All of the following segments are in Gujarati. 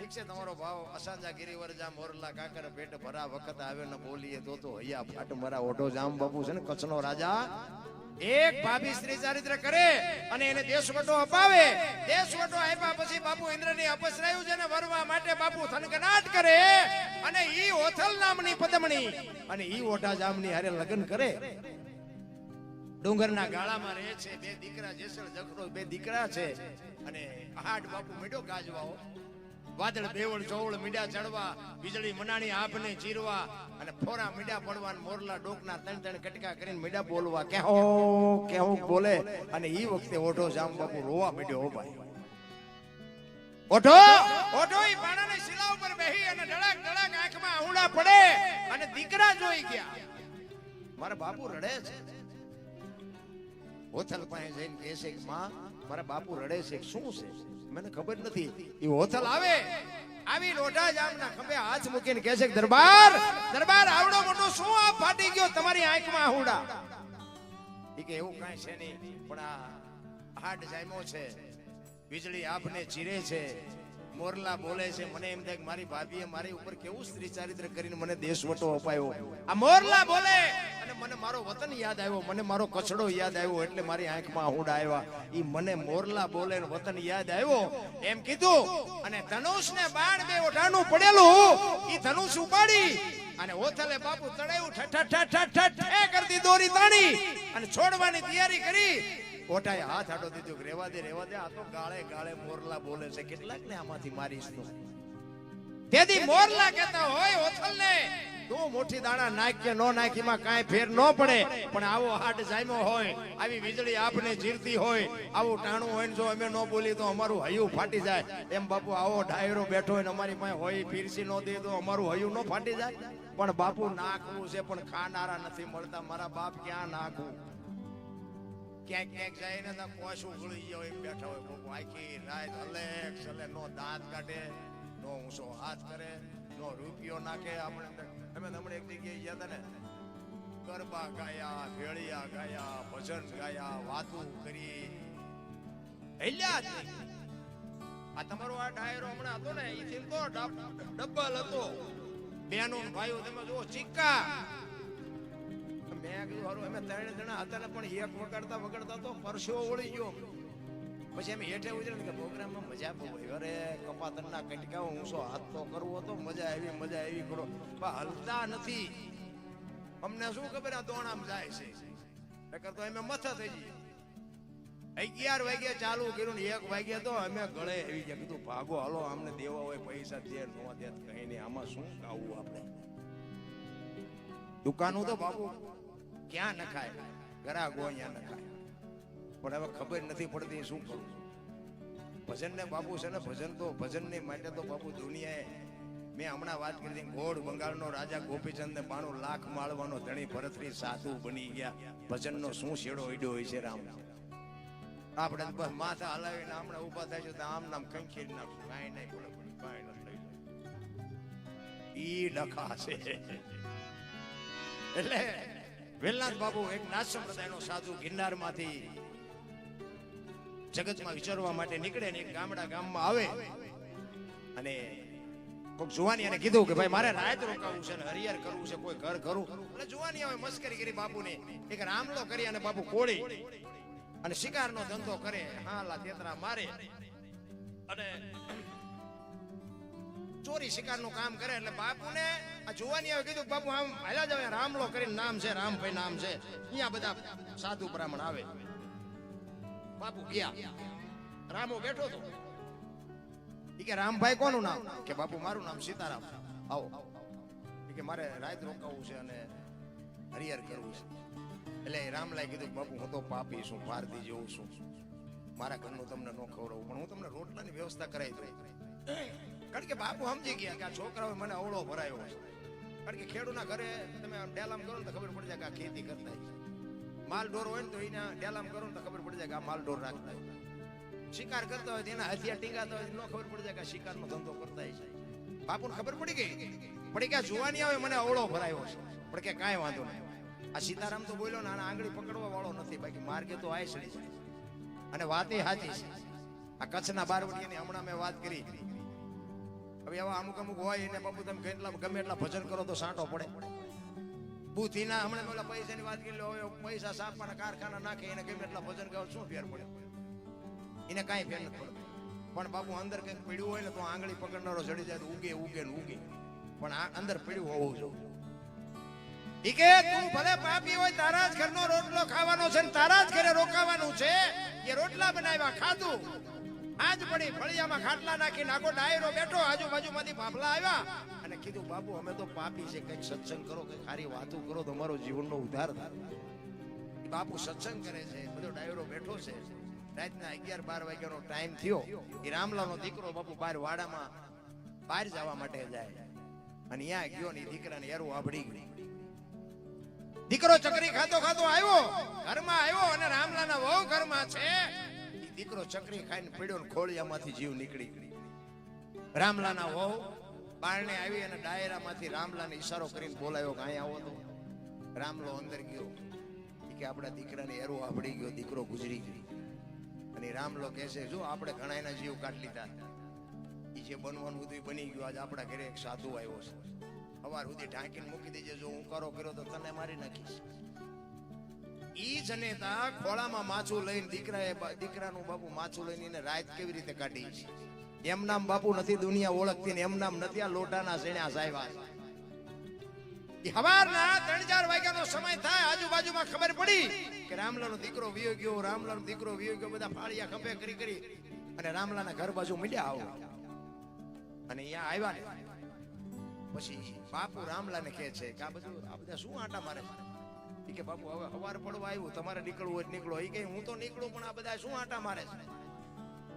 ઠીક છે તમારો ભાવ અસાંજા ગિરિવર જા મોરલા કાકર પેટ ભરા વખત આવે ન બોલીએ તો હૈયા ફાટ મારા ઓઢો જામ બાપુ છે ને કચ્છનો રાજા એક ભાભી સ્ત્રી ચારિત્ર કરે અને એને દેશવટો અપાવે દેશવટો આપ્યા પછી બાપુ ઇન્દ્રની અપસરાયું છે ને વરવા માટે બાપુ થનગનાટ કરે અને ઈ ઓથલ નામની પદમણી અને ઈ ઓઢા જામની હારે લગ્ન કરે ડુંગરના ગાળામાં રહે છે બે દીકરા જેસલ જખરો બે દીકરા છે અને હાડ બાપુ મીડો ગાજવાઓ વાદળ બેવળ ચોવળ મીડા ચડવા વીજળી મનાણી આપને ચીરવા અને ફોરા મીડા પડવા મોરલા ડોકના ત્રણ ત્રણ કટકા કરીને મીડા બોલવા કેહો બોલે અને ઈ વખતે ઓઢો જામ બાપુ રોવા મીડ્યો હો ભાઈ ઓઢો ઈ પાણાની શિલા ઉપર બેહી અને ડળક ડળક આંખમાં આહુડા પડે અને દીકરા જોઈ ગયા મારા બાપુ રડે છે હોથલ પાસે જઈને કહે છે કે માં મારા બાપુ રડે છે શું છે મને ખબર નથી એ હોથલ આવે આવી લોઢા જામના ખંભે હાથ મૂકીને કહે છે દરબાર આવડો મોટો શું આ ફાટી ગયો તમારી આંખમાં આહુડા ઈ કે એવું કાંઈ છે નહીં પણ આ હાડ જામ્યો છે વીજળી આપને ચીરે છે મોરલા બોલે છે મને એમ થાય કે મારી ભાભીએ મારી ઉપર કેવું સ્ત્રી ચારિત્ર કરીને મને દેશવટો અપાયો આ મોરલા બોલે અને મને મારો વતન યાદ આવ્યો મને મારો કચડો યાદ આવ્યો એટલે મારી આંખમાં આહુડા આવ્યા ઈ મને મોરલા બોલે ને વતન યાદ આવ્યો એમ કીધું અને ધનુષ ને બાણ બે ઓઢાનું પડેલું ઈ ધનુષ ઉપાડી અને ઓથલે બાપુ તળાયું ઠઠ કરતી દોરી તાણી અને છોડવાની તૈયારી કરી ઓટાએ હાથ આડો દીધો કે રેવા દે આ તો ગાળે ગાળે મોરલા બોલે છે કેટલાક ને આમાંથી મારીશ તો તેથી મોરલા કહેતા હોય ઓથલ ને તું મોટી દાણા નાખ કે નો નાખીમાં કાંઈ ફેર ન પડે પણ આવો હાડ જામ્યો હોય આવી વીજળી આપને જીરતી હોય આવું ટાણું હોય ને જો અમે ન બોલી તો અમારું હૈયું ફાટી જાય એમ બાપુ આવો ડાયરો બેઠો હોય ને અમારી પાસે હોય ફીરસી ન દે તો અમારું હૈયું ન ફાટી જાય પણ બાપુ નાખવું છે પણ ખાનારા નથી મળતા મારા બાપ ક્યાં નાખવું ક્યાંક જાય ને તો કોશું ઉગળી ગયો એમ બેઠા હોય બાપુ આખી રાત અલેક ચલે નો દાંત કાઢે નો ઊંચો હાથ કરે નો રૂપિયો નાખે આપણે અમે હમણાં એક જગ્યાએ ગયા હતા ને ગરબા ગાયા ભેળિયા ગાયા ભજન ગાયા વાતું કરી હેલ્યા જ આ તમારો આ ડાયરો હમણાં હતો ને એ તો ડબ્બલ હતો બેનો ભાઈઓ તમે જુઓ ચીક્કા મેં કીધું હારું અમે ત્રણ જણા હતા ને પણ એક વગાડતા તો પરસો ઓળી ગયો પછી અમે હેઠે ઉતર્યા કે પ્રોગ્રામમાં મજા બહુ હોય અરે કપાતરના કટકા ઊંચો હાથ તો કરવો તો મજા આવી કરો પણ હલતા નથી અમને શું ખબર આ દોણામ જાય છે નકર તો અમે મથા થઈ જઈએ 11 વાગે ચાલુ કર્યું ને 1 વાગે તો અમે ગળે આવી ગયા કીધું ભાગો હાલો અમને દેવા હોય પૈસા દે નો દે કઈ નહીં આમાં શું ખાવું આપણે દુકાનું તો બાપુ ક્યાં નખાય ગરાગો અહીંયા નખાય પણ હવે ખબર નથી પડતી શું કરું ભજન ને બાપુ છે ને ભજન ને માટે તો બાપુ દુનિયાએ મેં હમણાં વાત કરી ગોળ બંગાળનો રાજા ગોપીચંદ ને 92 લાખ માળવાનો ધણી ભરતરી સાધુ બની ગયા ભજનનો શું છેડો ઈડો હોય છે રામ આપણે બસ માથા હલાવીને હમણાં ઉભા થાય છે તો આમ નામ કંખી નાખશું કાંઈ નહીં પડે કાંઈ નથી ઈ ડખા છે એટલે વેલનાથ બાબુ એક નાથ સંપ્રદાયનો સાધુ ગિરનારમાંથી જગતમાં વિચારવા માટે નીકળે ને એક ગામમાં આવે અને કોઈક જુવાની એને કીધું કે ભાઈ મારે રાત રોકાવું છે ને હરિયાર કરવું છે કોઈ ઘર કરું એટલે જુવાની આવે મસ્કરી કરી બાપુને એક રામલો કરી અને બાપુ કોળી અને શિકારનો ધંધો કરે હાલા તેતરા મારે અને ચોરી શિકારનું કામ કરે એટલે બાપુને આ જોવાની આવે કીધું બાપુ આમ હાલ્યા જાવ રામલો કરીને નામ છે રામભાઈ નામ છે અહીંયા બધા સાધુ બ્રાહ્મણ આવે બાપુ ગયા રામો બેઠો તો ઈ કે રામભાઈ કોનું નામ કે બાપુ મારું નામ સીતારામ આવો ઈ કે મારે રાત રોકાવું છે અને હરિયાર કરવું છે એટલે રામલાએ કીધું બાપુ હું તો પાપી છું ભારતી જેવું છું મારા ઘરનું તમને ન ખવડાવું પણ હું તમને રોટલાની વ્યવસ્થા કરાવી દઉં કારણ કે બાપુ સમજી ગયા કે આ છોકરાઓ મને અવળો ભરાયો છે કારણ કે ખેડૂના ઘરે તમે ડેલામ કરો ને તો ખબર પડી જાય કે આ ખેતી કરતા માલ ઢોર હોય ને તો એના ડેલામ કરો ને તો ખબર પડી જાય કે આ માલ ઢોર રાખતા હોય શિકાર કરતા હોય તેના હથિયાર ટીંગાતા હોય ન ખબર પડી જાય કે આ શિકારનો ધંધો કરતા હોય બાપુને ખબર પડી કે જોવાની આવે મને અવળો ભરાયો છે પણ કે કાંઈ વાંધો નહીં આ સીતારામ તો બોલ્યો ને આના આંગળી પકડવા વાળો નથી બાકી માર્ગે તો આય સડી છે અને વાત એ સાચી છે આ કચ્છના બારવટીયાની હમણાં મેં વાત કરી હવે આવા અમુક અમુક હોય એને બાપુ તમે કેટલા ગમે એટલા ભજન કરો તો સાંટો પડે. બુદ્ધિના હમણાં પેલા પૈસાની વાત કરી લો, હવે પૈસા સાપવાના કારખાના નાખે એને ગમે એટલા ભજન ગાવ શું ફેર પડે? એને કાંઈ ફેર નથી પડતો. પણ બાપુ અંદર કંઈક પીડ્યું હોય ને તો આંગળી પકડનારો ચડી જાય તો ઉગે ઉગે ને ઉગે, પણ આ અંદર પીડ્યું હોવું જોઈએ. ઈ કે તું ભલે પાપી હોય, તારા જ ઘરનો રોટલો ખાવાનો છે ને તારા જ ઘરે રોકાવાનું છે. એ રોટલા બનાવ્યા, ખાધું, આજ પડી ફળિયામાં ખાટલા નાખીને આખો ડાયરો બેઠો, આજુબાજુમાંથી ભાફલા આવ્યા અને કીધું બાપુ અમે તો પાપી છે, કંઈક સત્સંગ કરો, કંઈક સારી વાતો કરો તો અમારો જીવનનો ઉદ્ધાર થાય. બાપુ સત્સંગ કરે છે, બધો ડાયરો બેઠો છે. રાતના 11-12 વાગ્યાનો ટાઈમ થયો. એ રામલાનો દીકરો બાપુ બહાર વાડામાં બહાર જવા માટે જાય અને ત્યાં ગયો ને દીકરાને એરું આભડી ગઈ. દીકરો ચકરી ખાતો ખાતો આવ્યો, ઘરમાં આવ્યો અને રામલાના વહુ ઘરમાં છે. દીકરો ચકરી ખાઈને પડ્યો ને ખોળિયામાંથી જીવ નીકળી. રામલાના વહુ બારણે આવી અને ડાયરામાંથી રામલાને ઈશારો કરીને બોલાવ્યો કે અહીં આવો તો. રામલો અંદર ગયો કે આપણા દીકરાને એરું આભડી ગયો, દીકરો ગુજરી ગયો. અને રામલો કહે છે જો આપણે ઘણા એના જીવ કાઢી લીધા, એ જે બનવાનું બધું બની ગયું. આજે આપણા ઘરે એક સાધુ આવ્યો છે, સવાર સુધી ઢાંકીને મૂકી દેજે, જો હું કરો કર્યો તો તને મારી નાખીશ. ઈ જનેતા ખોળામાં માછું લઈને દીકરાનું બાપુ માછું લઈને એને રાત કેવી રીતે કાઢી છે? એમ નામ બાપુ નથી દુનિયા ઓળખતી ને એમ નામ નથી આ લોટાના શેણ્યા સાહેબ. સવારના 3-4 વાગ્યાનો સમય થાય, આજુબાજુમાં ખબર પડી કે રામલાનો દીકરો વિયો ગયો, રામલાનો દીકરો વિયો ગયો. બધા ફાળિયા ખંભે કરી અને રામલાના ઘર બાજુ મળ્યા આવો અને અહીંયા આવ્યા ને પછી બાપુ રામલાને કહે છે કે આ બધા શું આટા મારે છે? કે બાપુ હવે સવાર પડવા આવ્યું, તમારે નીકળવું હોય નીકળો. એ કે હું તો નીકળું પણ આ બધા શું આટા મારે છે?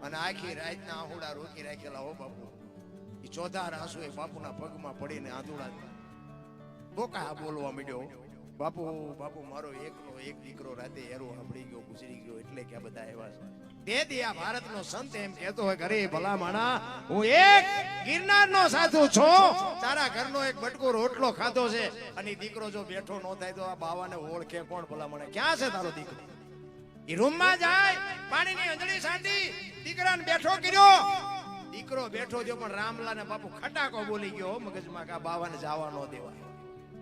અને આખી રાતના આહુડા રોકી રાખેલા હો બાપુ. એ ચોધાર આંસુ એ બાપુના પગમાં પડીને આંધુડા બોકા બોલવા માંડ્યો, બાપુ બાપુ મારો એકનો એક દીકરો રાતે એરો હબળી ગયો, ગુજરી ગયો. એટલે કે આ બધા એવા છે. તે આ ભારતનો સંત એમ કહેતો હોય ઘરે ભલા માણા હું એક ગિરનારનો સાધુ છું, તારા ઘરનો એક બટકો રોટલો ખાધો છે અને દીકરો જો બેઠો ન થાય તો આ બાવાને ઓળખે કોણ? ભલા માણા ક્યાં છે તારો દીકરો? એ રૂમમાં જાય, પાણીની અંજળી સાંધી દીકરાને બેઠો કર્યો. દીકરો બેઠો થયો પણ રામલાને બાપુ ખટાકો બોલી ગયો મગજમાં કે આ બાવાને જવા ન દેવાય.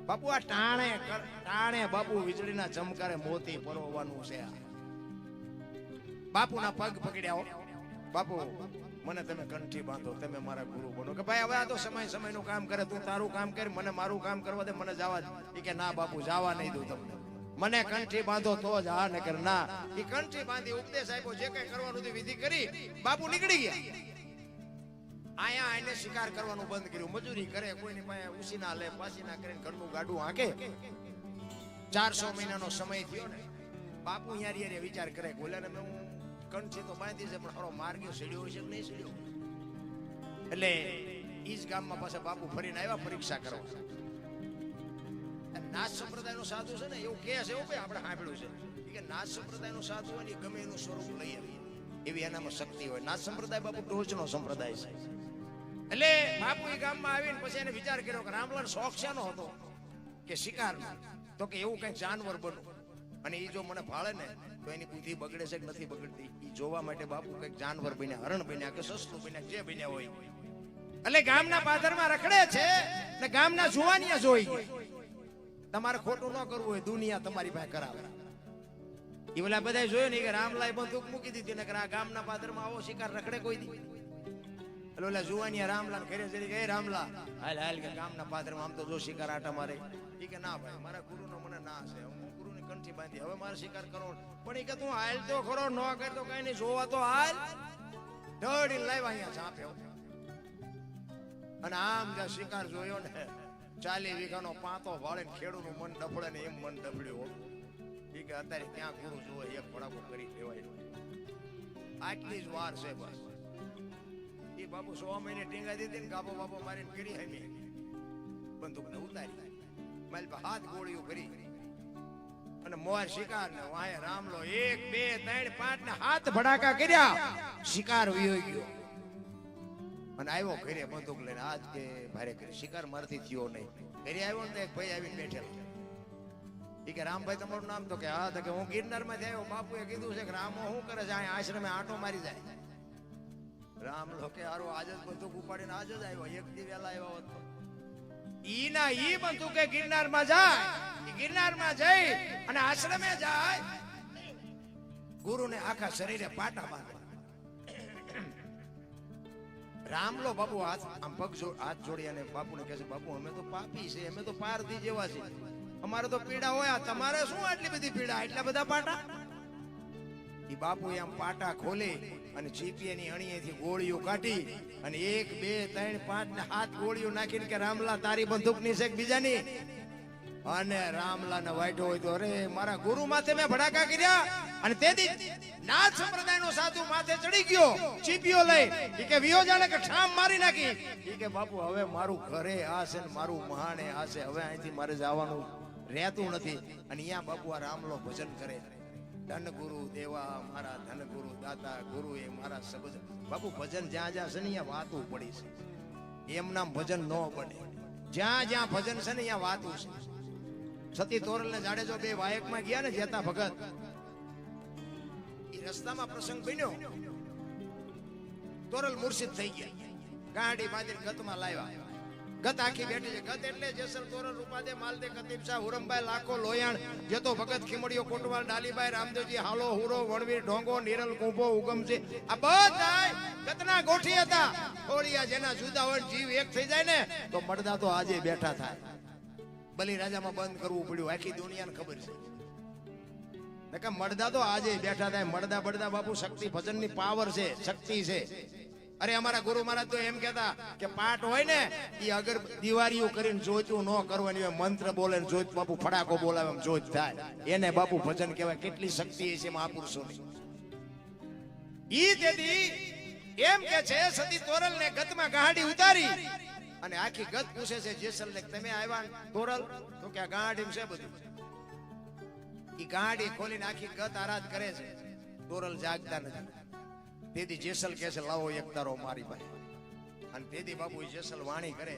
બાપુ આ ટાણે બાપુ વીજળીના ચમકારે મોતી પરોવાનું છે. બાપુના પગ પકડ્યા, બાપુ મને તમે કંઠી બાંધો, તમે મારા ગુરુ બનો. કે ભાઈ હવે આ તો સમયનું કામ કરે, તું તારું કામ કરી, મને મારું કામ કરવા દે, મને જવા દે. કે ના બાપુ જવા નહીં દઉં તમને, મને કંઠી બાંધો તો જ હા, નકર ના. એ કંઠી બાંધી ઉપદેશ આપ્યો, જે કઈ કરવાનું હતું વિધિ કરી, બાપુ નીકળી ગયા. આયા આઈને શિકાર કરવાનું બંધ કર્યું, મજૂરી કરે, કોઈની પાસે ઉસીના લે, પાસીના કરીને ઘરનું ગાડું હાંકે. 400 મહિનાનો સમય થયો ને બાપુ યાર વિચાર કરે બોલ્યા ને હું કંઠી તો બાંધી છે પણ ખરો માર્ગ્યો સેડ્યો છે કે નહીં સેડ્યો. એટલે ઈ જ ગામમાં પાછા બાપુ ફરીને આવ્યા પરીક્ષા કરવા. નાથ સંપ્રદાયનો સાધુ છે ને એવું કહે છે, એવું આપણે સાંભળ્યું છે કે નાથ સંપ્રદાયનો સાધુ હોય ને ગમે એનું સ્વરૂપ લઈ આવે એવી એનામાં શક્તિ હોય. નાથ સંપ્રદાય બાપુ ટોચનો સંપ્રદાય છે. એટલે બાપુ એ ગામમાં આવીને પછી એને વિચાર કર્યો કે રામલાલ શોખ શાનો હતો? કે શિકારનો. તો કે એવું કઈક જાનવર બનવું અને એ જો મને ભાળે ને તો એની બુદ્ધિ બગડે છે કે નથી બગડતી એ જોવા માટે બાપુ કઈક જાનવર બન્યા, હરણ બન્યા કે સસલું બન્યા, જે બન્યા હોય. એટલે ગામના પાદરમાં રખડે છે ને ગામના જુવાનિયા જોઈ ગયા. તમારે ખોટું ન કરવું હોય, દુનિયા તમારી પાસે કરાવે. એ પેલા બધા જોયું ને કે રામલાએ બંદૂક મૂકી દીધી ને આ ગામના પાદરમાં આવો શિકાર રખડે કોઈ દી. એટલે ઓલા જુવાનિયા રામલા ઘરે જઈ ગયા, રામલા હાલ હાલ કે ગામના પાદરમાં આમ તો જો શિકાર આટા મારે. એ કે ના ભાઈ મારા ગુરુનો મને ના છે, હું ગુરુની કંઠી બાંધી, હવે મારે શિકાર કરવો. પણ એ કે તું હાલ તો ખરો, ન કર તો કઈ નહીં, જોવા તો હાલ. દોડીને લાવ્યા અહીંયા ઝાંપ્યો અને આમ જ્યાં શિકાર જોયો ને 40 વીઘાનો પાંતો વાળીને ખેડૂતનું મન ડફડે ને એમ મન ડફડ્યું. એ કે અત્યારે ક્યાં ગુરુ જોવે, એક ભડાકો કરી દેવાય, આટલી જ વાર છે બસ. એ બાપુ 100 મહિને ટીંગા દીધી ને ગાબો બાપો મારીને કરી હમી બંદૂકને ઉતારી મારી હાથ ગોળીઓ કરી અને મોર શિકાર ને વાહે રામલો 1 2 3 5 ને હાથ ભડાકા કર્યા. શિકાર વયો ગયો અને આવ્યો ઘરે બંદૂક લઈને. આજ કે ભારે કરી શિકાર મારથી થયો નહીં. ઘરે આવ્યો ને તો એક ભાઈ આવીને બેઠેલો. એ કે રામભાઈ તમારું નામ? તો કે હા. તો કે હું ગિરનાર માં આવ્યો, બાપુએ કીધું છે કે રામો શું કરે છે, અહીં આશ્રમે આંટો મારી જાય. રામ લોકે હારું આજ જ બંદૂક ઉપાડીને આજ જ આવ્યો, એક દી વહેલા આવ્યો હોત તો ઈના ઈ બંદૂકે ગિરનારમાં જાય, ગિરનારમાં જઈ અને આશ્રમે જાય, ગુરુને આખા શરીરે પાટા બાંધે. રામલો બાપુ હાથ આમ હાથ જોડી અને બાપુને કહે છે, બાપુ અમે તો પાપી છે, અમે તો પારધી જેવા છે, અમારે તો પીડા હોય, તમારે શું આટલી બધી પીડા, એટલા બધા પાટા? એ બાપુ આમ પાટા ખોલી અને ચીપિયાની અણીએથી ગોળીઓ કાઢી અને 1 2 3 5 ને 7 ગોળીઓ નાખીને કે રામલા તારી બંદૂકની છે બીજાની, અને રામલા ને વાઈટો હોય તો અરે મારા ગુરુ માથે મેં ભડાકા કર્યા. અને તેથી નાથ સંપ્રદાયનો સાધુ માથે ચડી ગયો ચીપિયો લઈ, ઈ કે વિયો જાણે કે ઠામ મારી નાખી. ઈ કે બાપુ હવે મારું ઘરે આ છે ને મારું મહાણે આ છે, હવે અહીંથી મારે જવાનું રહેતું નથી. અને અહીંયા બાપુ આ રામલો ભજન કરે, ધન ગુરુ દેવા મારા ધન ગુરુ દાતા ગુરુ એ મારા શબ્દ. બાપુ ભજન જ્યાં જ્યાં છે ને અહીંયા વાતું પડી છે, એમ નામ ભજન ન બને. જ્યાં જ્યાં ભજન છે ને અહીંયા વાતું છે. સતી તોરલ ને જાડેજો બે વાયકમાં ગયા ને જેતા ભગત, એ રસ્તામાં પ્રસંગ બન્યો, તોરલ મુર્શિદ થઈ ગયા, ગાડી બાંધીને ગતમાં લાવ્યા. ગત આખી બેઠી છે. ગત એટલે જેસલ તોરલ રૂપાદે માલદે કતીબ શાહ હુરમભાઈ લાખો લોયાણ જેતો ભગત ખીમડીઓ કોટવાલ ડાલીભાઈ રામદેવજી હાલો હુરો વણવીર ઢોંગો નિરલ કુંભો ઉગમજી, આ બધા ગતના ગોઠી હતા. ઓળિયા જેના જુદા હોય જીવ એક થઈ જાય ને તો મળદા તો આજે બેઠા થાય. બલિરાજામાં બંધ કરવું પડ્યું, આખી દુનિયાને ખબર છે. મળદા તો આજે બેઠા થાય. મળદા બળદા બાપુ શક્તિ ભજનની પાવર છે, શક્તિ છે. અરે અમારા ગુરુ મહારાજ તો એમ કહેતા કે પાઠ હોય ને એ અગર દિવારીઓ કરીને જોતું ન કરવાની હોય, મંત્ર બોલે જોત બાપુ ફડાકો બોલાવે એમ જોત થાય, એને બાપુ ભજન કહેવાય. કેટલી શક્તિ છે મહાપુરુષોની. ઈ તેથી એમ કે છે સતી તોરલ ને ગતમાં ગાડી ઉતારી અને આખી ગત પૂછે છે જેસલ ને, તમે આવ્યા તોરલ? તો કે આ ગાડી છે બધું. ઈ ગાડી ખોલીને આખી ગત આરાધ કરે છે. તોરલ જાગતા નથી. તેથી જેસલ કહે છે લાવો એક તારો મારી પાસે. અને તેથી બાપુ જેસલ વાણી કરે,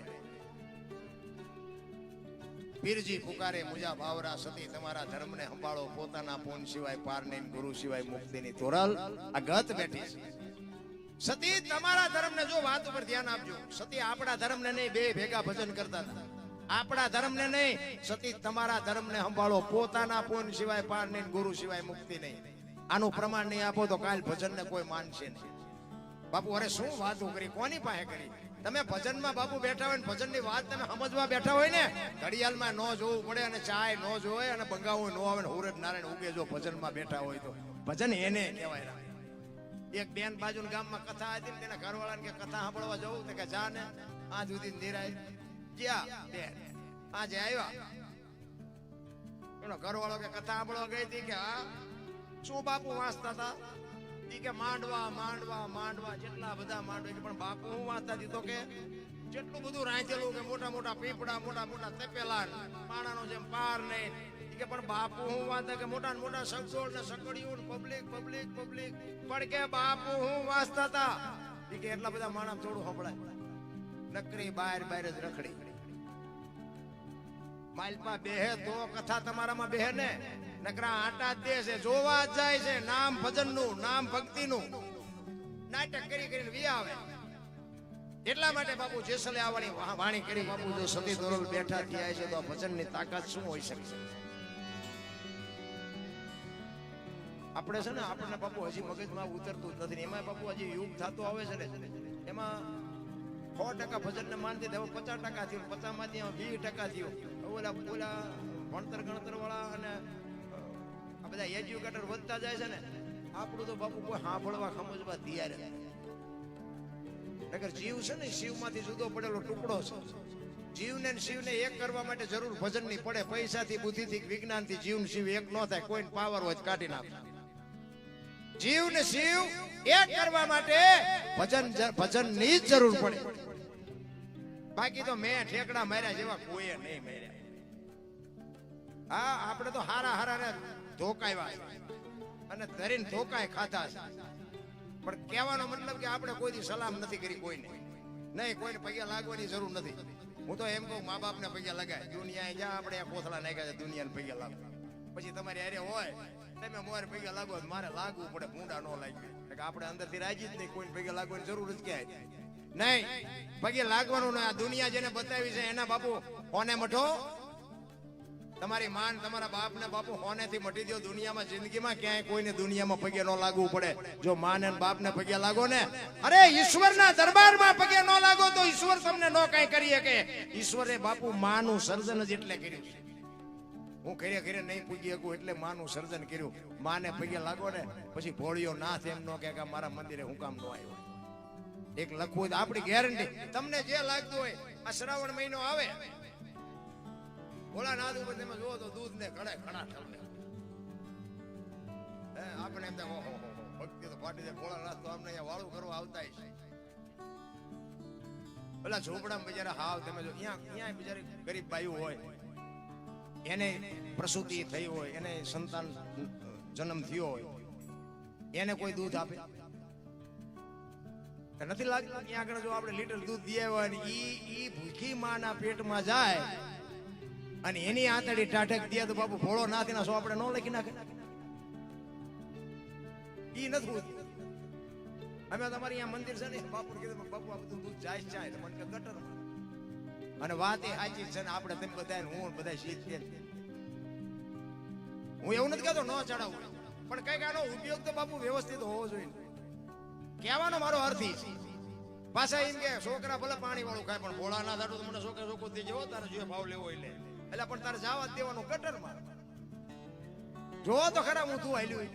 પીરજી પુકારે મુજા બાવરા સતી તમારા ધર્મને સંભાળો, પોતાના પૂન સિવાય પાર નહીં, ગુરુ સિવાય મુક્તિની. તોરલ આ ગત બેઠી છે. સતી તમારા ધર્મને, જો વાત ઉપર ધ્યાન આપજો, સતી આપણા ધર્મને નહીં, બે ભેગા ભજન કરતા હતા. આપણા ધર્મને નહીં, સતી તમારા ધર્મને સંભાળો, પોતાના પૂન સિવાય પાર નહીં, ગુરુ સિવાય મુક્તિ નહીં. આનું પ્રમાણ નહીં આપો તો કાલ ભજન ને કોઈ માનશે નહીં. બાપુ અરે શું વાતો કરી, કોની પાસે કરી? તમે ભજનમાં બાપુ બેઠા હોય ને ભજનની વાત તમે સમજવા બેઠા હોય ને, ઘડિયાળમાં ન જોવું પડે અને ચાય ન જોવે અને બંગાવું ન આવે ને સૂરજ નારાયણ ઉગે, જો ભજનમાં બેઠા હોય તો ભજન એને કહેવાય. એક બેન બાજુ ગામમાં કથા હતી, તેના ઘરવાળાને કે કથા સાંભળવા જવું, તો કે જા ને આ સુધી નિરાય જ્યાં બેન આજે આવ્યા. એનો ઘરવાળો કે કથા સાંભળવા ગઈ હતી, કે હા શું બાપુ વાંચતા હતા? કે માંડવા માંડવા માંડવા, જેટલા બધા માંડવા. પણ બાપુ હું વાંચતા હતી? તો કે જેટલું બધું રાંચેલું, કે મોટા મોટા પીપડા, મોટા મોટા તપેલા, પાણાનો જેમ પાર નહીં. કે પણ બાપુ હું વાંચતા? કે મોટા મોટા સગડોળ ને સકડીયું, પબ્લિક પબ્લિક પબ્લિક. પણ કે બાપુ હું વાંચતા હતા? કે એટલા બધા માણસ થોડું સંભળાય, નકરી બહાર બહાર જ રખડી. માલપા બેહે તો કથા તમારામાં બેહે ને, નકરા આટા દે છે, જોવા જાય છે. નામ ભજનનું, નામ ભક્તિનું નાટક કરી કરીને વી આવે. એટલા માટે બાપુ જેસલે આવવાની વાણી કરી. બાપુ જો સતી તોરલ બેઠા થયા છે તો આ ભજનની તાકાત શું હોઈ શકે? આપણે છે ને, આપણને બાપુ હજી મગજમાં ઉતરતું જ નથી. એમાં બાપુ હજી યુગ થતો આવે છે ને, એમાં 100% ભજનને માનતી, હવે 50% થયું, 50 માંથી 20% થયું. ઓલા ભણતર ગણતર વાળા અને આ બધા એજ્યુકેટર વધતા જાય છે ને, આપણું તો બાપુ કોઈ સાંભળવા સમજવા તૈયાર નથી. નકર જીવ છે ને, શિવમાંથી જુદો પડેલો ટુકડો છે. જીવને શિવને એક કરવા માટે જરૂર ભજનની પડે. પૈસાથી, બુદ્ધિથી, વિજ્ઞાનથી જીવ શિવ એક ન થાય. કોઈને પાવર હોય કાઢી નાખે. જીવ ને શિવ એક કરવા માટે ભજનની જ જરૂર પડે. બાકી તો મેં ઠેકડા માર્યા જેવા કોઈએ નહીં માર્યા. હા, આપણે તો હારા હારા ને ધોકાવ્યા અને ધરીને ધોકાય ખાધા છે. પણ કહેવાનો મતલબ કે આપણે કોઈથી સલામ નથી કરી કોઈને. નહીં, કોઈને પગે લાગવાની જરૂર નથી. હું તો એમ કહું, મા બાપને પગે લગાય. દુનિયા જ્યાં આપણે આ કોથળા નાખ્યા છે, દુનિયાને પગે લાગો. પછી તમારી હારે હોય તમે મોર પગે લાગો, મારે લાગવું પડે, ભૂંડા ન લાગ્યું. કે આપણે અંદરથી રાજી જ નહીં, કોઈને પગે લાગવાની જરૂર જ ક્યાંય નહીં. પગે લાગવાનું નહીં. આ દુનિયા જેને બતાવી છે એના બાપુ હોને મઠો. તમારી માન તમારા બાપ ને બાપુ હોને થી મટી દો. દુનિયામાં જિંદગીમાં ક્યાંય કોઈને દુનિયામાં પગે ન લાગવું પડે. જો માન અને બાપ ને પગે લાગો ને, અરે ઈશ્વરના દરબારમાં પગે ન લાગો તો ઈશ્વર તમને ન કઈ કરી શકે. ઈશ્વરે બાપુ માનું સર્જન જ એટલે કર્યું છે. હું ઘરે નહીં પૂજી શકું એટલે માનું સર્જન કર્યું. માને પગે લાગો ને પછી ભોળિયો નાથ એમ નો કે મારા મંદિરે હું કામ ન આવ્યો. એક લખવું તો આપણી ગેરંટી. તમને જે લાગતું હોય, આ શ્રાવણ મહિનો આવે, ભોળાનાથ ઉપર તમે જુઓ તો દૂધ ને ઘડે ઘણા ઠરને. આપણે એમ થાય ઓહો ભક્તિ તો ફાટી જાય. ભોળાનાથ તો અમને અહીંયા વાળું કરવા આવતા છે. પેલા ઝોપડામાં બિચારા હાવ તમે જો અહીંયા બિચારી ગરીબ બાયું હોય, એને પ્રસૂતિ થઈ હોય, એને સંતાન જન્મ થયો હોય, એને કોઈ દૂધ આપે નથી લાગતું? અહીંયા આગળ જો આપણે લીટર દૂધ દઈએ હોય ને ઈ ભૂખી માના પેટમાં જાય અને એની આંતળી ટાઢક દે તો બાપુ ભોળો નાથી ના સો આપણે ન લખી નાખે. ઈ નથી. અમે તમારી અહીંયા મંદિર છે ને બાપુ કીધું બાપુ આ બધું દૂધ જાય જાય મને કે ગટર. અને વાત એ સાચી છે ને. આપણે તેમ બધા હું બધા શીખ છે. હું એવું નથી કહેતો ન ચડાવું, પણ કઈક આનો ઉપયોગ તો બાપુ વ્યવસ્થિત હોવો જોઈએ. કહેવાનો મારો અર્થ છે. પાછા એમ કે છોકરા ભલે પાણી વાળું ખાય પણ ભોળા ના થાતું તો મને છોકરા છોકરો થઈ જવો તારે જો ભાવ લેવો એટલે એટલે પણ તારે જવા જ દેવાનું ગટરમાં. જો તો ખરા હું તું હાલ્યું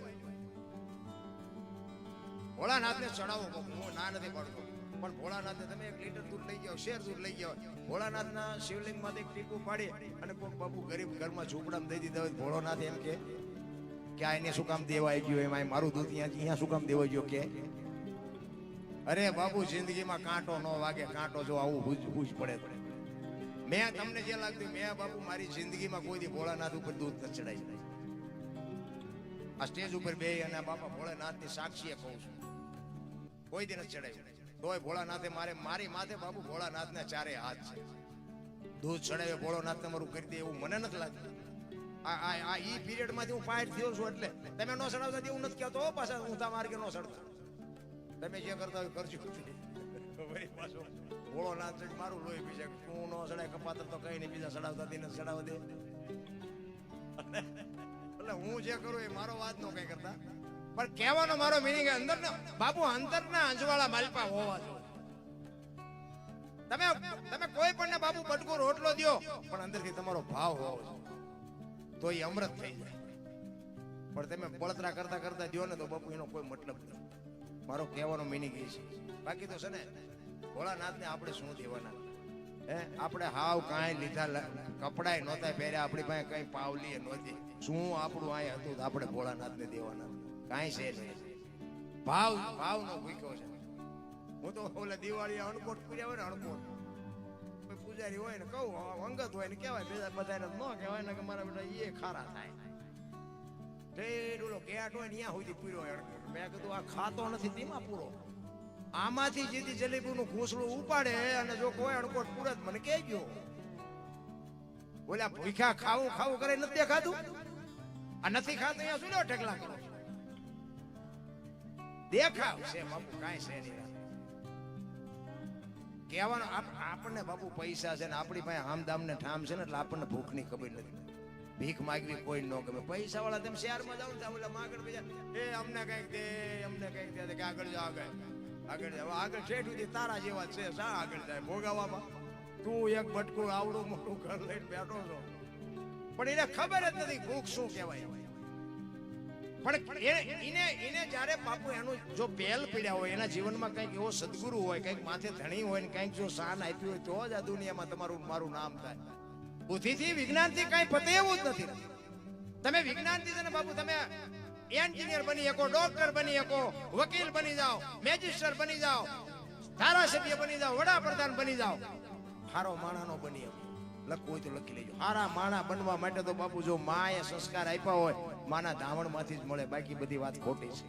ભોળાનાથ ને ચડાવો. હું ના નથી પાડતો, પણ ભોળાનાથ ને તમે 1 લીટર દૂધ લઈ જાઓ, શેર દૂધ લઈ જાઓ, ભોળાનાથ ના શિવલિંગ માંથી એક ટીપું પાડી અને કોઈ બાપુ ગરીબ ઘરમાં ઝૂંપડામાં દઈ દીધા હોય, ભોળાનાથ એમ કે આ એને શું કામ દેવાઈ ગયું, એમાં મારું દૂધ અહીંયા શું કામ દેવાઈ ગયો કે? અરે બાપુ જિંદગીમાં કાંટો ન વાગે. કાંટો જો આવું ભૂજ પડે. મેં તમને જે લાગતું, મેં બાપુ મારી જિંદગીમાં કોઈ દી ભોળાનાથ ઉપર દૂધ ન ચડાવી. આ સ્ટેજ ઉપર બે અને બાપા ભોળાનાથ ની સાક્ષીએ કહું છું, કોઈ દી નથી ચડાવ્યું. તોય ભોળાનાથે મારી માથે બાપુ ભોળાનાથ ને 4 હાથ છે. દૂધ ચડાવે ભોળાનાથ તમારું કરી દે એવું મને નથી લાગતું. આ ઈ પીરિયડ માંથી હું પાર થયો છું એટલે તમે નો ચડાવતા એવું નથી કહેતો. પાછા હું તમારે કે નો ચડતા. તમે જે કરતા હોય કરજો. ભોળોનાથ મારું લોહી પીશે. તું નો ચડાય કપાતર તો કઈ નહીં, બીજા ચડાવતા નથી ચડાવવા દે. એટલે હું જે કરું એ મારો વાત નો કઈ કરતા, પણ કહેવાનો મારો મિનિંગ અંદર બાપુ અંતરના અંજવાળા માલપા હોવા જો. તમે કોઈ પણ ને બાપુ બટકો રોટલો દો પણ અંદરથી તમારો ભાવ હોવો જોઈએ તો એ અમૃત થઈ જાય. પણ તમે બળતરા કરતા કરતા દો ને તો બાપુ એનો કોઈ મતલબ નથી. મારો કહેવાનો મિનિંગ એ છે. બાકી તો છે ને ભોળાનાથ ને આપણે શું દેવાના? આપણે હાવ કાંઈ લીધા કપડાય નહોતા પહેર્યા, આપણી પાસે કઈ પાવલી નહોતી. શું આપણું આ હતું આપણે ભોળાનાથ ને દેવાના? કાંઈ છે નહીં. ભાવ નો ભૂખ્યો છે. હું તો ઓલા દિવાળી અણકોટ પૂર્યા હોય ને, અણકોટ કોઈ પૂજારી હોય ને કહું અંગત હોય ને કહેવાય, બીજા બધાને ન કહેવાય ને કે મારા બેટા એ ખારા થાય. ઓલો કેટ હોય ને ત્યાં સુધી પૂર્યો હોય અણકોટ. મેં કીધું આ ખાતો નથી તેમાં પૂરો. આમાંથી જીતી જલેબી નું ઘૂંસડું ઉપાડે અને જો કોઈ અણકોટ પૂરે મને કહેજો. ઓલા ભૂખ્યા ખાવું કરે નથી દેખાતું? આ નથી ખાતું અહીંયા શું લેવા ઢગલા કરો? દેખાવ છે બાપુ, કાંઈ છે નહીં. કહેવાનું આપણને બાપુ પૈસા છે ને આપણી પાસે આમદામ ને ઠામ છે ને એટલે આપણને ભૂખ ની ખબર નથી. ભીખ માગવી કોઈ ન ગમે. પૈસા વાળા તમે શહેરમાં જાવ ને ઓલા માગણ બીજા અમને કઈક દે, અમને કઈક દે કે આગળ જાવ આગળ શેઠ સુધી તારા જેવા છે. શા આગળ જાય ભોગાવામાં? તું એક બટકું આવડું મોટું ઘર લઈને બેઠો છો, પણ એને ખબર જ નથી ભૂખ શું કહેવાય. પણ એને જયારે બાપુ એનું જો પહેલ પીડ્યા હોય, એના જીવનમાં કંઈક એવો સદગુરુ હોય, કંઈક માથે ધણી હોય ને કંઈક જો શાન આપ્યું હોય તો જ આ દુનિયામાં તમારું મારું નામ થાય. બુદ્ધિથી વિજ્ઞાનથી કઈ પતે એવું જ નથી. તમે વિજ્ઞાનથી છે ને બાપુ તમે એન્જિનિયર બની શકો, ડોક્ટર બની શકો, વકીલ બની જાઓ, મેજિસ્ટર બની જાઓ, ધારાસભ્ય બની જાઓ, વડાપ્રધાન બની જાઓ, હારો માણાનો બની શકો. લખવું હોય તો લખી લેજો. હારા માણા બનવા માટે તો બાપુ જો માએ સંસ્કાર આપ્યા હોય માના ધાવણ માંથી જ મળે. બાકી બધી વાત ખોટી છે.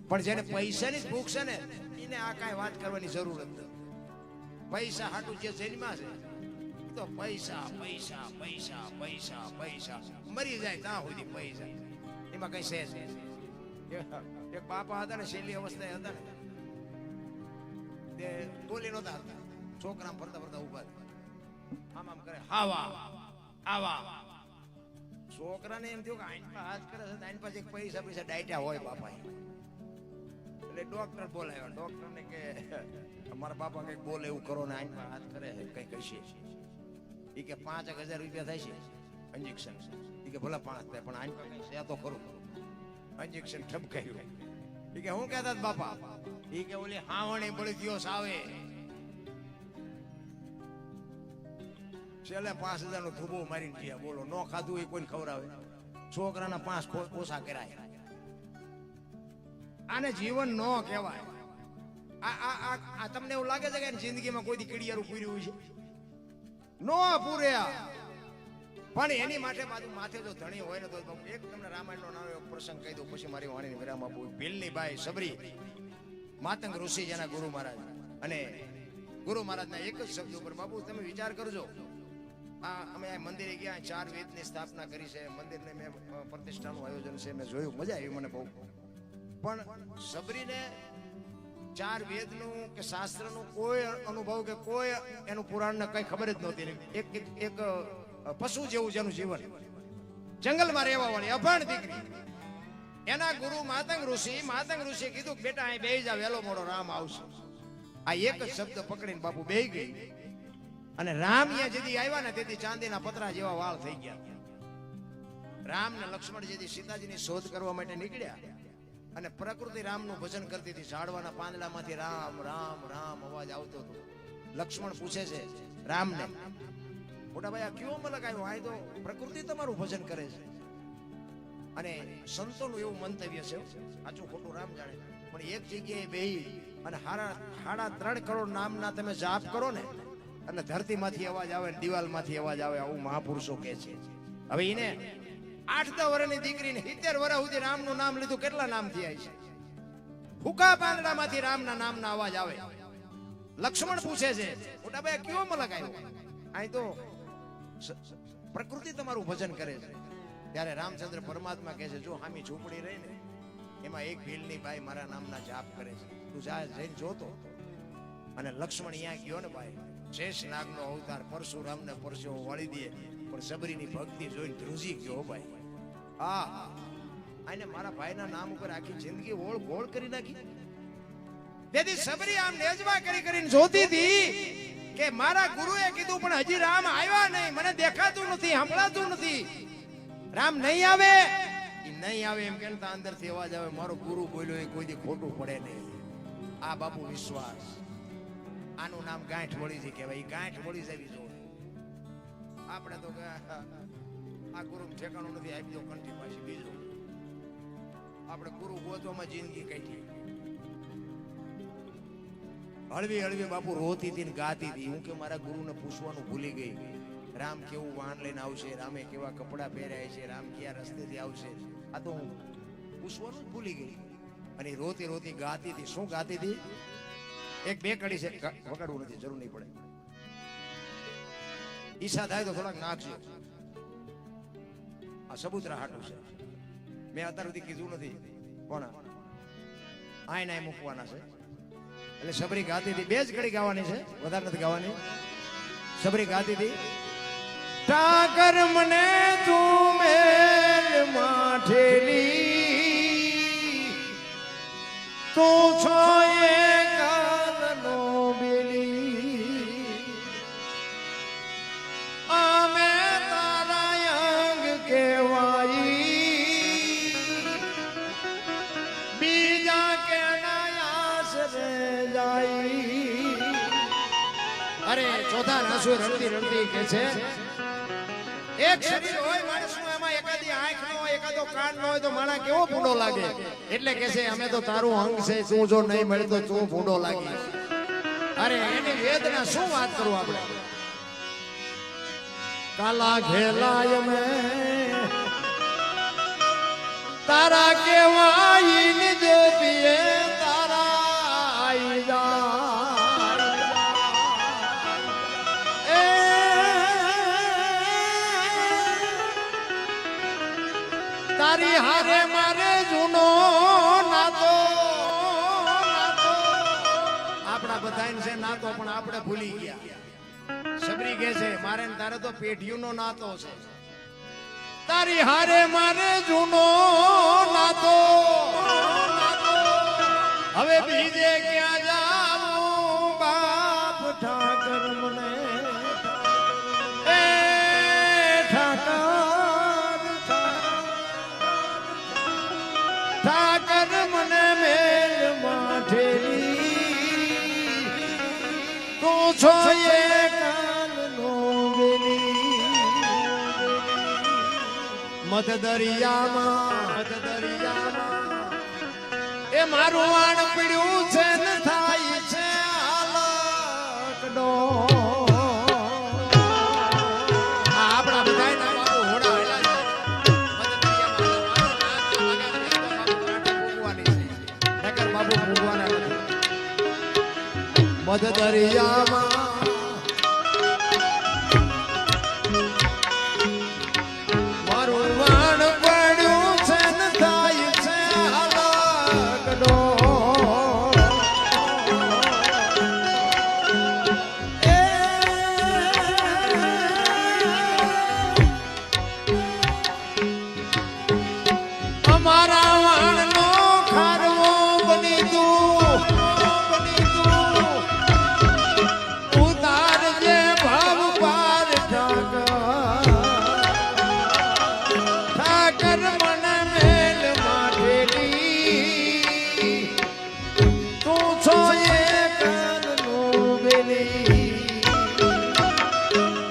પણ જેને પૈસાની જ ભૂખ છે ને એને આ કાંઈ વાત કરવાની જરૂર નથી. પૈસા હાટું જે જન્મા છે તો પૈસા પૈસા પૈસા પૈસા પૈસા મરી જાય ત્યાં સુધી પૈસા. એમાં કઈ છે એક બાપા હતા ને, છેલ્લી અવસ્થાએ હતા ને, તે બોલી નહોતા હતા. છોકરા ફરતા ફરતા ઉભા આમ આમ કરે, આવા આવા. છોકરાને એમ થયું કે આઈન પર હાથ કરે છે, આઈન પાસે પૈસા પૈસા ડાયટા હોય બાપા. એટલે ડોક્ટર બોલાવ્યો. ડોક્ટર ને કે અમારા બાપા કઈક બોલે એવું કરો ને, આઈન પર હાથ કરે કઈ કહીએ. એ કે 5,000 રૂપિયા થાય છે ઇન્જેક્શન. એ કે ભલે 5 થાય પણ આઈન પર કઈ છે તો ખરું. ઇન્જેક્શન ઠપકાયું. એ કે હું કહેતા બાપા? એ કે ઓલી હાવણી બળી ગયો સાવે, છેલ્લે 5,000 નો ધુબો મારીને ગયા. બોલો, નો ખાધું એ કોઈને ખવડાવે? છોકરાના 5 પોસા કરાય. આને જીવન નો કહેવાય. આ તમને એવું લાગે છે કે જિંદગીમાં કોઈ દી કીડિયારું પૂર્યું છે? નો પૂર્યા. પણ એની માટે બાજુ માથે જો ધણી હોય ને તો એક તમને રામાયણનો નાનો એક પ્રસંગ કહી દઉં, પછી મારી વાણીની વિરામ આપું. ભીલની બાઈ સબરી, માતંગ ઋષિ જેના ગુરુ મહારાજ, અને ગુરુ મહારાજના એક જ શબ્દ ઉપર, બાપુ તમે વિચાર કરજો, અમે આ મંદિરે ગયા, 4 વેદની સ્થાપના કરી છે, મંદિરને મેં પ્રતિષ્ઠાનું આયોજન છે, મેં જોયું, મજા આવી મને બહુ. પણ સબરીને 4 વેદનું કે શાસ્ત્રનું કોઈ અનુભવ કે કોઈ એનું પુરાણને કઈ ખબર જ નહોતી. એક પશુ જેવું જેનું જીવન, જંગલમાં રહેવા વાળી અભણ દીકરી. એના ગુરુ માતંગ ઋષિ કીધું બેટા અહીં બેહી જા, વેલો મોડો રામ આવશે. આ એક જ શબ્દ પકડીને બાપુ બેહી ગઈ. અને રામ અહીંયા જેથી આવ્યા ને તેથી ચાંદીના પતરા જેવા વાળ થઈ ગયા. રામ ને લક્ષ્મણ જેથી સીતાજીની શોધ કરવા માટે નીકળ્યા, અને પ્રકૃતિ રામનું ભજન કરતી હતી. ઝાડવાના પાંદડામાંથી રામ રામ રામ અવાજ આવતો હતો. લક્ષ્મણ પૂછે છે રામને, મોટા ભાઈ આ કયો મલક આવ્યો? આ તો પ્રકૃતિ તમારું ભજન કરે છે. અને સંતોનું એવું મંતવ્ય છે, સાચું ખોટું રામ જાણે, પણ એક જગ્યાએ બેહી અને 3.5 કરોડ નામના તમે જાપ કરો ને, અને ધરતીમાંથી અવાજ આવે ને દિવાલમાંથી અવાજ આવે, આવું મહાપુરુષો કહે છે. હવે એને 8-10 વર્ષની દીકરીને 70 વર્ષ સુધી રામનું નામ લીધું. કેટલા નામ થયા છે? ફૂકા પાંદડામાંથી રામના નામના અવાજ આવે. લક્ષ્મણ પૂછે છે મોટા ભાઈ કયો મલક આવ્યો? અહીં તો પ્રકૃતિ તમારું ભજન કરે છે. ત્યારે રામચંદ્ર પરમાત્મા કહે છે, જો હામી ઝૂંપડી રહી ને એમાં એક ભીલની બાઈ મારા નામના જાપ કરે છે, તું જા જઈને જોતો. અને લક્ષ્મણ અહીંયા ગયો ને ભાઈ, શેષ નાગનો અવતાર, પરશુરામને પરસેવો વાળી દે, પણ સબરીની ભક્તિ જોઈને ધ્રુજી ગયો ભાઈ. હા, આને મારા ભાઈના નામ ઉપર આખી જિંદગી ઓળ ગોળ કરી નાખી. તેથી સબરી આમ નેજવા કરીને જોતી હતી કે મારા ગુરુએ કીધું પણ હજી રામ આવ્યા નહીં, મને દેખાતું નથી, સંભળાતું નથી. રામ નહીં આવે, નહીં આવે એમ કે અંદરથી અવાજ આવે, મારો ગુરુ બોલ્યો એ કોઈ દી ખોટું પડે નહીં. આ બાપુ વિશ્વાસ. આનું નામ ગાંઠ વળી છે કહેવાય. ગાંઠ વળી જવી જોઈએ. આપણે તો આ ગુરુ ઠેકાણું નથી, આપી દો કંઠી પાછી બીજો. આપણે ગુરુ ગોતવામાં જિંદગી કાઢી. હળવી હળવી બાપુ રોતી હતી ને ગાતી હતી. હું કે મારા ગુરુને પૂછવાનું ભૂલી ગઈ, રામ કેવું વાહન લઈને આવશે, રામે કેવા કપડા પહેર્યા છે, રામ કયા રસ્તેથી આવશે, આ તો હું પૂછવાનું જ ભૂલી ગઈ. અને રોતી રોતી ગાતી હતી. શું ગાતી હતી? એક બે કડી છે, વગાડવું નથી, જરૂર નહીં પડે. ઈચ્છા થાય તો થોડાક નાખજો. આ સબૂતરા હાટું છે, મેં અત્યાર સુધી કીધું નથી, પણ આય મૂકવાના છે. એટલે સબરી ગાતી હતી. 2 જ કડી ગાવાની છે, વધારે નથી ગાવાની. સબરી ગાતી હતી, ટાકર મને તું મેલ માઠેલી, તું છો એ કાલનો બેલી, આમે તારા અંગ કેવાઈ, બીજા કેના આશરે જાય. અરે ચોથા નાસુ રડતી રડતી કે છે, એક શરીર હોય માણસનું, એમાં એકાદી આંખ ન હોય, એકાદો કાન ન હોય તો માણા કેવો ભૂંડો લાગે. એટલે કે છે અમે તો તારું અંગ છે, તું જો નહીં મળે તો તું ભૂંડો લાગી. અરે એની વેદના શું વાત કરું આપણે. કાલા ઘેલાય મે તારા કેવાય નિજ પીએ તારા આઈ જા. તારી હારે મારે જૂનો નાતો બધાને છે નાતો પણ આપણે ભૂલી ગયા. સબરી કહે છે મારે ને તારે તો પેઢીઓનો નાતો છે. તારી હારે મારે જૂનો નાતો. હવે બીજે ક્યાં જાઉં બાપ ઠાકર મને એ ઠાકર મને મેલ માઠેલી તું છો એ કાલનો વેલી મત દરિયામાં એ મારું વાણ પીડ્યું છે ને થાય છે હાલકડો. આપણા બધાયના બાપુ હોડા હેલા છે. બાપુ ભગવાના નથી. મધ દરિયામાં મારું વાણ પડ્યું છે ને થાય છે હાલકડો. અમારા વાણનો ખારવો બની તું ઉતારજે ભાવ પાર ઠાકર મને મેલ માઠેલી તું છો એ કાલનો વેલી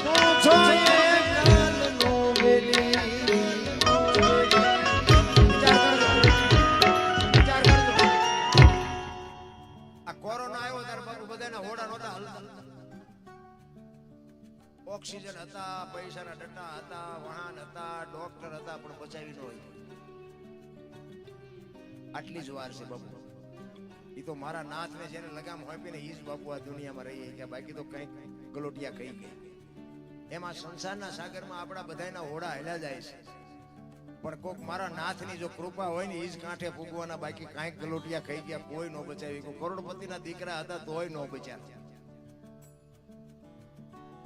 તું છો એ કાલનો વેલી. કોરોના આવ્યો ત્યારે બાપુ બધાના હોડા નહોતા હલતા. ઓક્સિજન હતા, પૈસાના ડટ્ટા હતા, વાહન હતા, ડોક્ટર હતા, પણ બચાવી ન હોય. આટલી જ વાર છે બાપુ. એ તો મારા નાથને જેને લગામ હોપી ને એ જ બાપુ આ દુનિયામાં રહીએ કે બાકી તો કઈ ગલોટિયા કહી ગઈ. એમાં સંસારના સાગરમાં આપણા બધાના હોડા હેલા જાય છે. પણ કોક મારા નાથની જો કૃપા હોય ને એ જ કાંઠે ફૂગવાના, બાકી કાંઈક ગલોટિયા ખાઈ ગયા કોઈ નો બચાવી. કરોડપતિના દીકરા હતા તોય નો બચ્યા.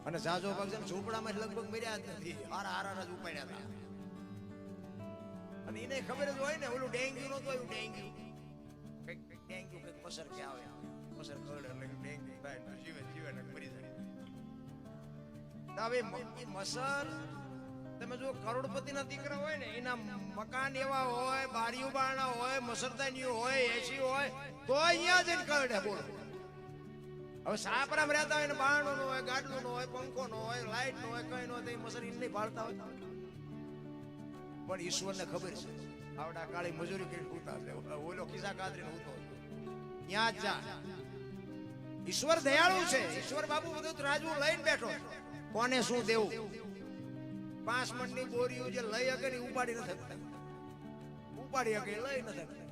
અને જાજો ભાગ ઝૂંપડામાં લગભગ મર્યા જ નથી. હારા જ ઉપાડ્યા હતા. અને એને ખબર જ હોય ને ઓલું ડેન્ગ્યુ નતો આવ્યું. ડેન્ગ્યુ કઈક મસર કે આવે, મસર કરડે એટલે ડેન્ગ્યુ થાય તો જીવે ને મરી જાય. હવે મસર તમે જો કરોડપતિના દીકરા હોય ને એના મકાન એવા હોય, બારીઓ બારણા હોય, મસરદાનીઓ હોય, એસી હોય તો અહીંયા જઈને કરડે. બોલો હવે સાપરામ રહેતા હોય ને બારણું નો હોય, ગાડલું નો હોય, પંખો નો હોય, લાઈટ નો હોય, કઈ નો હોય, મસર નહીં પાડતા હોય. પણ ઈશ્વરને ખબર છે આવડા કાળી મજૂરી કરી ઉતા છે. ઓલો ખિસ્સા કાતરીને ઉતો ત્યાં જ જા. ઈશ્વર દયાળુ છે. ઈશ્વર બાપુ બધું રાજુ લઈને બેઠો. કોને શું દેવું? 5 મણની બોરીઓ જે લઈ શકે ને ઉપાડી ન શકતા. ઉપાડી શકે લઈ ન શકતા.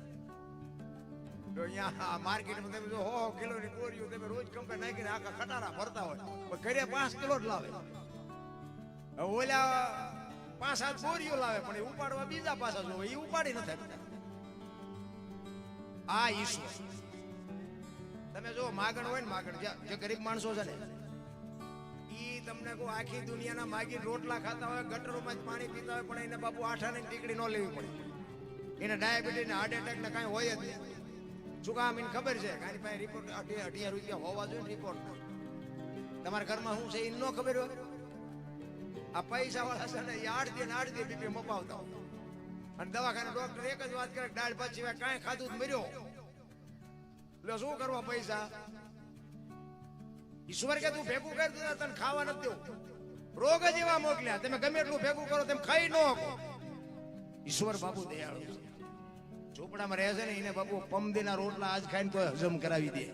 તો અહીંયા માર્કેટમાં તમે જો 100 કિલોની બોરીઓ તમે રોજ કંપે નાખીને આખા ખટારા ભરતા હોય, પણ ઘરે 5 કિલો જ લાવે. ઓલા 5-7 બોરીઓ લાવે પણ એ ઉપાડવા બીજા પાછા જોવે, એ ઉપાડી ન શકતા. આ ઈશ્વર. તમે જો માગણ હોય ને, માગણ જે ગરીબ માણસો છે ને ઈ તમને કહું આખી દુનિયાના માગી રોટલા ખાતા હોય, ગટરોમાં જ પાણી પીતા હોય, પણ એને બાપુ આઠાની ટીકડી ન લેવી પડે. એને ડાયાબિટીસ ને હાર્ટ એટેક ને કાંઈ હોય જ નહીં. શું કામ એને ખબર છે કાંઈ પાસે રિપોર્ટ 18 રૂપિયા હોવા જોઈએ રિપોર્ટ. તમારા ઘરમાં શું છે એ ન ખબર હોય. આ પૈસા વાળા છે ને એ 8 દી બીપી મપાવતા હોય. અને દવાખાને ડોક્ટર એક જ વાત કરે દાળ ભાત સિવાય કાંઈ ખાધું જ મર્યો. એટલે શું કરવા પૈસા? ઈશ્વર કે તું ભેગું કર, તને ખાવા નથી દેવું. રોગ જ એવા મોકલ્યા, તમે ગમે એટલું ભેગું કરો તેમ ખાઈ ન શકો. ઈશ્વર બાપુ દયાળુ છે. ઝૂંપડામાં રહે છે ને એને બાપુ પમદીના રોટલા આજ ખાઈને તો હજમ કરાવી દે.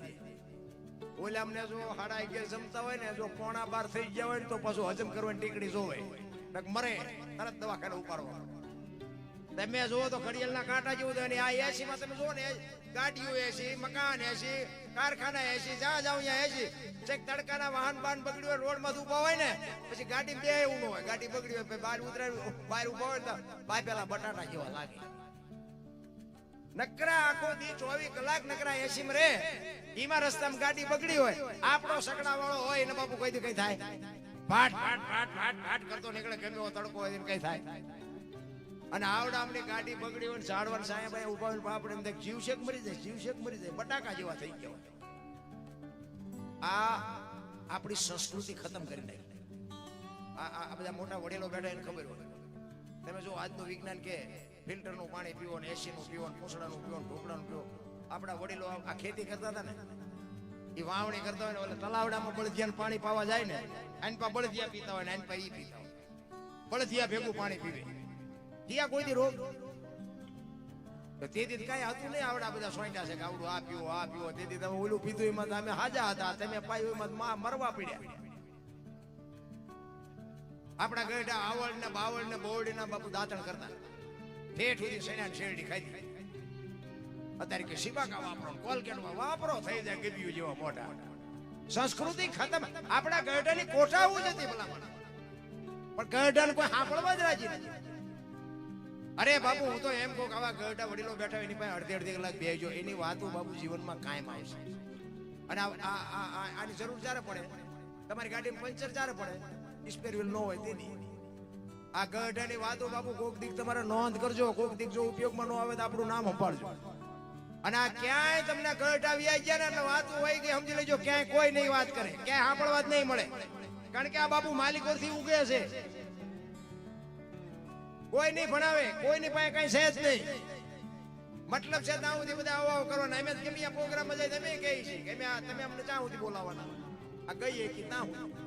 ઓલા અમને જો 11:30 જમતા હોય ને, જો 11:15 થઈ ગયા હોય ને તો પાછું હજમ કરવાની ટીકડી જોવે. મરે તરત દવાખાને ઉપાડવા. તમે જુઓ તો ઘડિયાળના કાંટા જેવું થાય. આ એસી માં તમે જુઓ ને, ગાડીઓ એસી, મકાન એસી, કારખાના એસી, જ્યાં જાવ ત્યાં એસી. ચેક તડકાના વાહન બાન બગડ્યું હોય, રોડમાં ઉભા હોય ને પછી ગાડી બે એવું ન હોય. ગાડી બગડી હોય બહાર ઉતરાય, બહાર ઉભા હોય તો બાય પેલા બટાટા જેવા લાગે. નકરા આખો દી 24 કલાક નકરા એસી માં રે ઈમાં રસ્તામાં ગાડી બગડી હોય આપણો સકડા વાળો હોય ને બાપુ કોઈ દી કઈ થાય ભાટ ભાટ ભાટ ભાટ ભાટ કરતો નીકળે ગમે એવો તડકો હોય ને કઈ થાય અને આવડામની ગાડી બગડી હોય ઝાડવાન સાયા ભાઈ ઉભા હોય આપણે એમ થાય જીવશેક મરી જાય બટાકા જેવા થઈ ગયા હોય આ આપણી સંસ્કૃતિ ખતમ કરી નાખી આ બધા મોટા વડીલો બેઠા એને ખબર હોય તમે જો આજનું વિજ્ઞાન કે ફિલ્ટરનું પાણી પીવો ને એસીનું પીવો ને પૂસડાનું પીવો ને ઢોકળાનું પીવો આપણા વડીલો આ ખેતી કરતા હતા ને એ વાવણી કરતા હોય ને ઓલે તલાવડામાં બળદિયાને પાણી પાવા જાય ને આની પા બળદિયા પીતા હોય ને આની પા ઈ પીતા હોય બળદિયા ભેગું પાણી પીવે ત્યાં કોઈ દી રોગ તો તેથી કઈ હતું નહીં આવડા બધા સોંટ્યા છે કે આવડું આ પીવો તેથી તમે ઓલું પીધું એમાં તમે હાજા હતા તમે પાયું એમાં મરવા પડ્યા આપણા ગઢા આવડ ને બાવળ ને બોરડી ના બાપુ દાંતણ કરતા ઠેઠ સુધી સૈના શેરડી ખાઈ અત્યારે કે શિવાકા વાપરો કોલગેટ વાપરો થઈ જાય ગીબ્યું જેવા મોટા સંસ્કૃતિ ખતમ આપણા ગઢાની કોઠાવું જ હતી ભલામણ પણ ગઢાને કોઈ સાંભળવા જ રાજી નથી અરે બાપુ હું તો એમ કહું કે આવા ગઢા વડીલો બેઠા એની પાસે અડધી કલાક બેસજો એની વાતો બાપુ જીવનમાં કાયમ આવશે અને આની જરૂર જ્યારે પડે તમારી ગાડીમાં પંચર જ્યારે પડે સ્પેર વ્હીલ ન હોય તેની આ ગઢાની વાતો બાપુ કોક દીક તમારે નોંધ કરજો કોક દીક જો ઉપયોગમાં ન આવે તો આપણું નામ સંભાળજો અને આ ક્યાંય તમને ગઢા વ્યાઈ ગયા ને વાતો હોય કે સમજી લેજો ક્યાંય કોઈ નહીં વાત કરે ક્યાંય સાંભળવા જ નહીં મળે કારણ કે આ બાપુ માલિકોથી ઉગે છે કોઈ નહીં ભણાવે કોઈની પાસે કઈ છે જ નહીં મતલબ છે ત્યાં સુધી બધા આવો કરવાના અમે કેમ આ પ્રોગ્રામ જાય તમે કહી છે કે તમે અમને ત્યાં સુધી બોલાવવાના આ કહીએ કે ના હું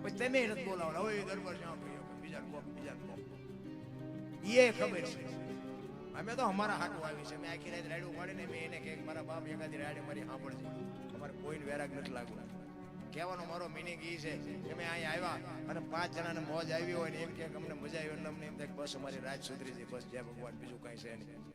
પછી તમે નથી બોલાવવાના હવે દરબાર જ્યાં બીજા એ ખબર છે અમે તો અમારા હાટું આવી છે મેં આખી રાત રાડું પાડીને મેં એને કે મારા બાપ એકાદી રાડે મારી સાંભળશે અમારે કોઈને વેરાગ નથી લાગવું કહેવાનો મારો મિનિંગ એ છે કે મેં અહીંયા આવ્યા અને 5 જણાને મોજ આવી હોય ને એમ કે અમને મજા આવી અમને એમ થાય બસ અમારી રાત સુધરી જાય બસ જય ભગવાન બીજું કઈ છે નહીં